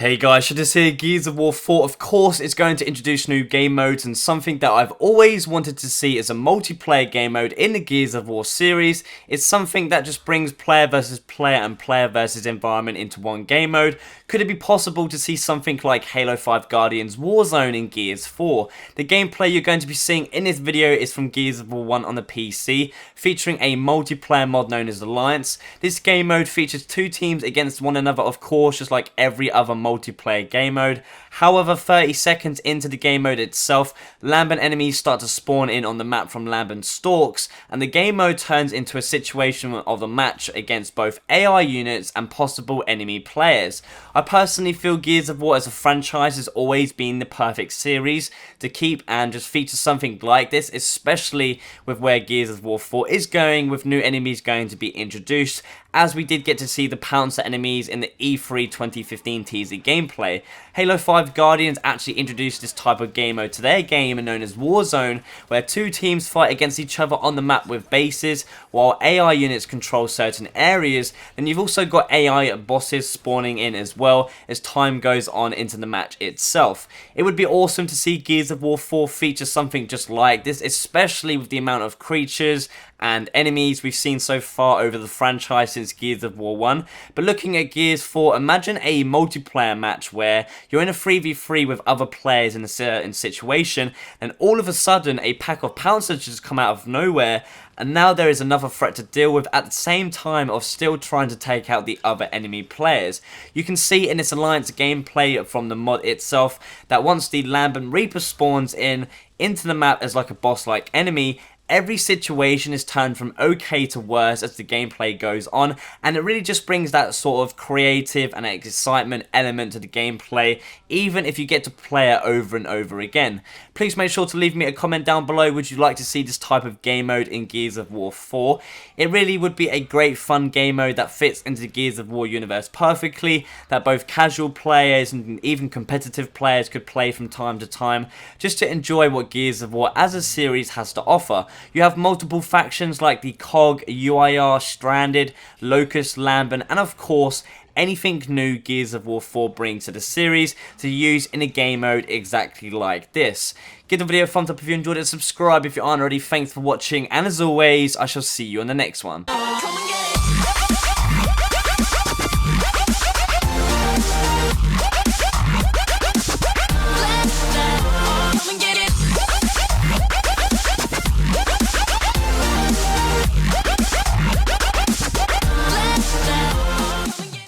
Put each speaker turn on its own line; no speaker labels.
Hey guys, Shadowz here. Gears of War 4 of course is going to introduce new game modes, and something that I've always wanted to see is a multiplayer game mode in the Gears of War series. It's something that just brings player versus player and player versus environment into one game mode. Could it be possible to see something like Halo 5 Guardians Warzone in Gears 4? The gameplay you're going to be seeing in this video is from Gears of War 1 on the PC, featuring a multiplayer mod known as Alliance. This game mode features two teams against one another, of course, just like every other multiplayer game mode. However, 30 seconds into the game mode itself, Lambent enemies start to spawn in on the map from Lambent stalks, and the game mode turns into a situation of a match against both AI units and possible enemy players. I personally feel Gears of War as a franchise has always been the perfect series to keep and just feature something like this, especially with where Gears of War 4 is going, with new enemies going to be introduced, as we did get to see the Pouncer enemies in the E3 2015 teaser gameplay. Halo 5 Guardians actually introduced this type of game mode to their game known as Warzone, where two teams fight against each other on the map with bases, while AI units control certain areas. And you've also got AI bosses spawning in as well as time goes on into the match itself. It would be awesome to see Gears of War 4 feature something just like this, especially with the amount of creatures and enemies we've seen so far over the franchise since Gears of War 1. But looking at Gears 4, imagine a multiplayer match where you're in a 3v3 with other players in a certain situation, and all of a sudden a pack of Pouncers just come out of nowhere, and now there is another threat to deal with at the same time of still trying to take out the other enemy players. You can see in this Alliance gameplay from the mod itself that once the Lambent Reaper spawns into the map as like a boss-like enemy, every situation is turned from okay to worse as the gameplay goes on, and it really just brings that sort of creative and excitement element to the gameplay, even if you get to play it over and over again. Please make sure to leave me a comment down below. Would you like to see this type of game mode in Gears of War 4? It really would be a great fun game mode that fits into the Gears of War universe perfectly, that both casual players and even competitive players could play from time to time, just to enjoy what Gears of War as a series has to offer. You have multiple factions like the COG, UIR, Stranded, Locust, Lambent, and of course anything new Gears of War 4 brings to the series to use in a game mode exactly like this. Give the video a thumbs up if you enjoyed it, subscribe if you aren't already. Thanks for watching, and as always, I shall see you on the next one.